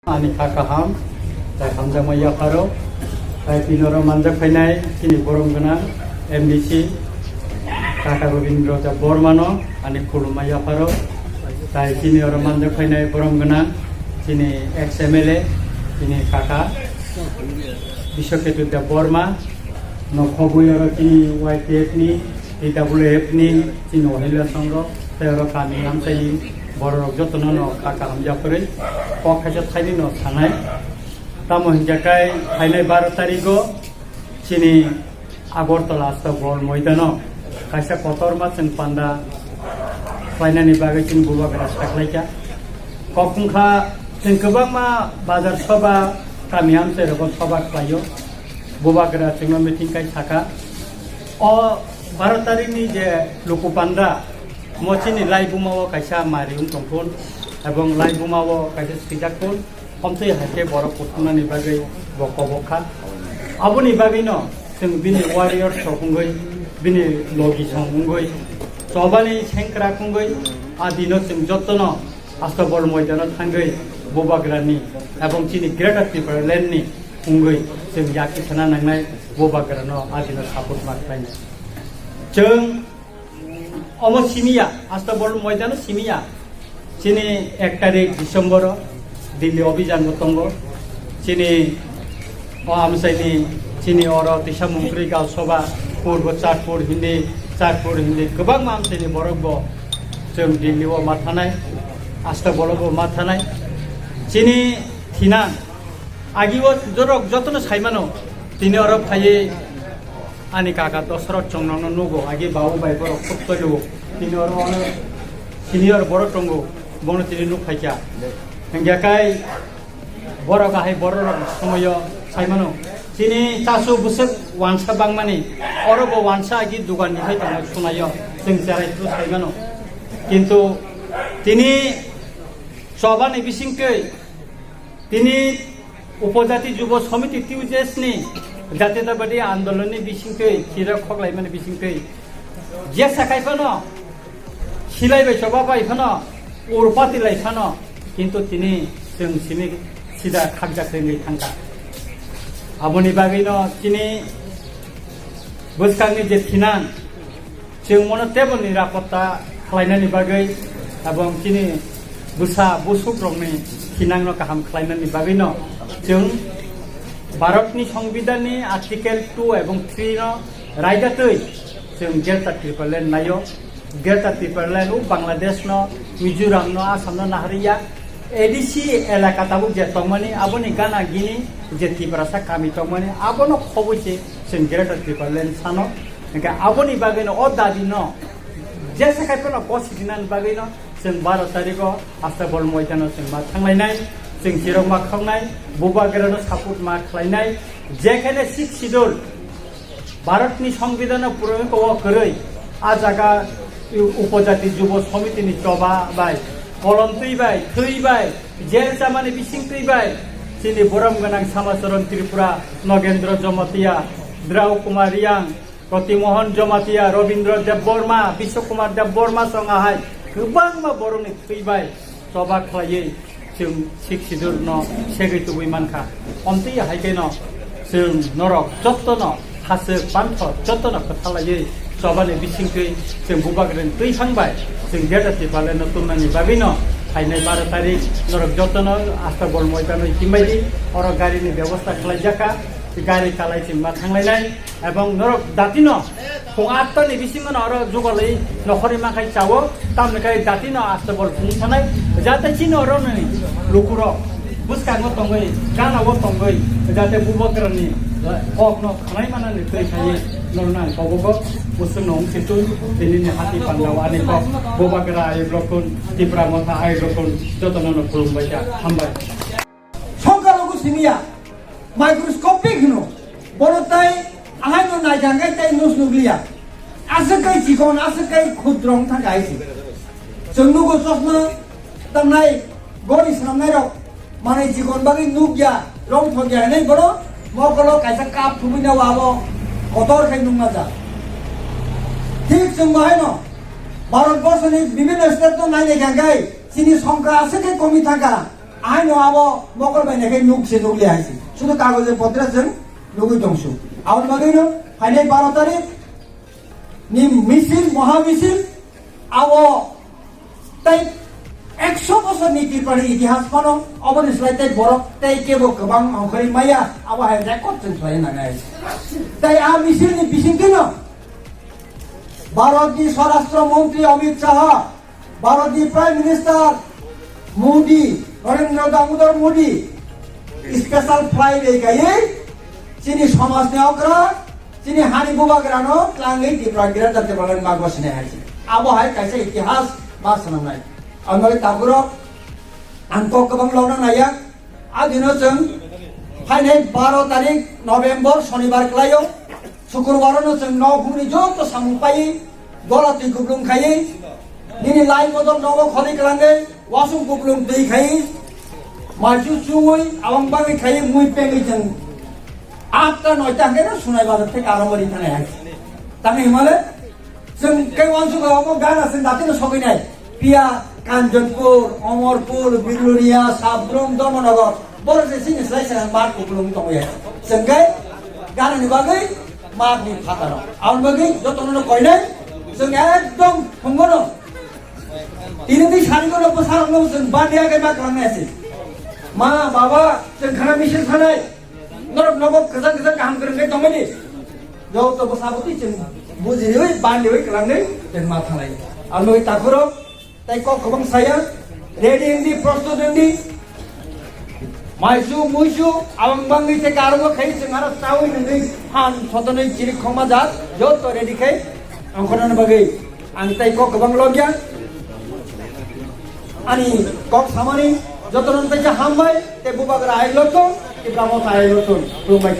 Ani kakaham, tai hamjamaya faro, tai pinoro manjak fainai, kini borong gana, MDC, kakak Robindro ja Bormano, ani kulumaya faro, tai kini orang manjak fainai borong gana, kini XMLA, kini kakak, Bishoketu ja Borma, no khobuyoro kini YTF ni, TWF ni, kini ohila sangro, tai orang kami hamsai borok jotono no kakak hamjapuri, kok kaca thaini no thanai, tamu hinjakai thainai 12 tariko, sini Agartala asta bol moidano, kaisa kotor ma sing panda, thainani bagai sini buba beras kaklaika, kok kungka sing kebang ma bazar soba kami hamsai rokok soba klayo, buba beras sing ma meeting kai saka, o 12 tarik ni je luku panda. Mochini lai bumawo kaisa marium tongpon ebong lai bumawo kaisa sijakpon omtei hake borok putunani bagai bokobokha aboni bagino sing bini warrior sokungoi bini logi songungoi sobani sengkra kungoi adino sing jottono asta bol moidano thangai bobagrani ebong chini greater Timberland ni kungoi sing yaki thana nangnai bobagrano adino support maklaini jeng Omo simia, asta bol moidano simia. Sini 1 tarik Disember Delhi অভিযান গতঙ্গ sini amsaini sini oro desa mungkri gaw soba purbo charpur hindi gobang amsaini borokbo जों Delhi o mathanai asta bolobo mathanai sini thina agiwo jorok jotono saimano tini oro phaye ani kakak Dosrat Chongnono nugo agi bawu bai borok khuttoyo tini oro ono senior borok tongo bono tini nuk phaikya hinggakai borok ahai borok somoyo saimano sini chasu busuk wansa bangmani oro bo wansa agi dugan ni hai tang sunayo sing jarai tu saimano kintu tini sobani bisingkei tini উপজাতি যুব সমিতি টিউজেসনি জাতীয়তাবাদী আন্দোলনের বিসিংকই চিরা খগলাইমানে বিসিংকই যে সাকাইফানো সিলাইবাই সবাবাইফানো উরপাতিলাইফানো কিন্তু তিনি जों सिनि सिदा खागजाखै थांगा आबनि बागैनो তিনি बोसखांनि जे थिनान जों मनो टेबल निरापत्ता खालायनायनि बागै এবং তিনি बुसा बुसुप्रंनि थिनांनो गाहाम खालायनायनि बागैनो जों भारतनि संविधाननि आर्टिकेल 2 এবং 3 नो रायदातै जों ग्रेटर ट्रिपलैंड नायो ग्रेटर ट्रिपलैंड उ बांग्लादेश नो मिजोराम नो आसाम नो नाहरिया एडीसी एलाका ताबुक जे तंगमानि आबनि गाना गिनि जे तिब्रासा कामी तंगमानि आबनो खबैसे जों ग्रेटर ट्रिपलैंड सानो एका आबनि बागैनो अ दादिनो जे साखायफोरनो बसिदिनान बागैनो जों 12 तारिखआव आस्ताबल मयदानाव जों मा थांलायनाय जों जिराव मा खावनाय बुबागेरानो सापर्ट मा खालायनाय जेखाने 6 शिड्यूल भारतनि संविधानाव पुरनखौ करै आ जागा उपजाति युव समितिनि सभा बाय कलम तैबाय थैबाय जेल जामानि बिसिं तैबाय सिनि बरम गोनां समाचरण त्रिपुरा नगेन्द्र जमातिया द्राव कुमार रियां प्रतिमोहन जमातिया रविन्द्र देव बर्मा विश्वकुमार देव बर्मा संगाहाय गोबां मा बरनि थैबाय सभा खालायै जों 6 शिड्यूल न सेगैतु बिमानखा अमति हायकेनो जों नरक जत्तनो हासो बान्थ जत्तनो खोथालायै सभानि बिसिंखै जों बुबागरेन दैखांबाय जों गेटाति पालेनो तुमनानि बागैनो फायनाय 12 तारिख नरक जत्तनो आस्ताबल मयदानो इतिबायदि अर गारिनि व्यवस्था खालायजाका गारि खालायथिं मा थांलायनाय एबं नरक दातिनो फुं 8 तानि बिसिंनो अर जुगलै नखरि माखाय चावो तामनिखाय दातिनो आस्ताबल फुंथानाय जाते चिनो रनै लुकुरो बुसखांगो तंगै गानावो तंगै जाते बुबागरेननि अकनो खानाय मानानि दैखायै नरना गबगो बुसुनों सितु दिननि हाति पान्दाव आनिक बुबागेरा आयब्लकुन तिब्रा मथा आयब्लकुन जतननो खुलुमबायजा हामबाय संकारावगो सिमिया माइक्रोस्कोपिक नो बरताय आहायनो नायजांगाय ताय नुस नुग्लिया आसकै जिगन आसकै खुद्रं थागायसि जोंनुगो ससनो तमनाय गरि सामनायराव माने जिगन बागै नुग्या रं थगिया नै बरो मकलो कायसा काप थुबिना वाबो कतर खाय नुंगा जा ठीक जों बाहायनो भारतबर्षनि विभिन्न स्टेट नायनाय गांगाय सिनि संख्रा आसकै कमी थाका ahai no abo mokor bai nakai nuk se nukli haisi শুধু কাগজের পত্রে जों নুগুই দংশ আউন বাগैनो ফাইনাল 12 তারিখ নি মিছিল মহামিছিল আবো তাই 100 বছর নীতি করে ইতিহাস কোন অবনিসলাই তাই বড় তাই কেবো গোবাং অংখরি মাইয়া আবো হাই রেকর্ড চলছাই না নাই তাই আ মিছিল নি বিসিং কেন ভারতীয় স্বরাষ্ট্রমন্ত্রী অমিত শাহ ভারতীয় prime minister Modi Narendra Damodar Modi special flight এই গায়ে চিনি সমাজ নেওকরা চিনি হানি বুবাগ্রানো ক্লাঙ্গি ডিপ্রাগ্রা যাতে বলেন মা বসনে আছে আবহাওয়ায় কাছে ইতিহাস বাসনা নাই আমাদের তাগুরো আনকো কবং লওনা নাইয়া আদিনো जों ফাইনাল 12 তারিখ নভেম্বর শনিবার ক্লাইও শুক্রবারনো जों নভূমি যত সামপাই গলাতি গুবলুং খাই নিনি লাই মদন নব খলি ক্লাঙ্গে ওয়াসুং গুবলুং दै খাই মাজু চুই আবং বাগি খাই মুই পেঙ্গি जों 8টা 9টা কেন সুনাই বাজার থেকে আরম্ভরি থানায় আসি তানে হিমালে जों कै ওয়ানসুগো আমো গান আছে দাতিনো সগই নাই পিয়া কাঞ্চনপুর অমরপুর বিরুলিয়া সাবরুম ধর্মনগর বড় যে জিনিস লাইছে মাঠ গুবলুং দমই जों कै গাননি বাগै মাগনি ফাতানো আউন বাগै যতনো কই নাই जों एकदम फंगनो তিনদি সারিগনো প্রসারনো जों বানিয়া গে মা খালাংনাय আছে মা বাবা जों খানা মিছিল খানাय নরক নবক गोजान गोजान गाहाम गोरोंनाय दंमोन যত বসাবতি जों বুজিरै বানিयै खालामनाय जों मा थानाय आरो ताखुरो তাই কক গোবাং সায়া রেডি ইন্দি প্রস্তুত ইন্দি মাইসু মুইসু আবং বাংগি থেকে আরম্ভ খাই जों आरो চাউই नोंनि फान सदनै जिरि खमा जात যত রেডি খাই angkonan bagai angtai kok kebang logya ani kok samani jotonon teja hambai te bubagra ai loto ibramo tai loton rumai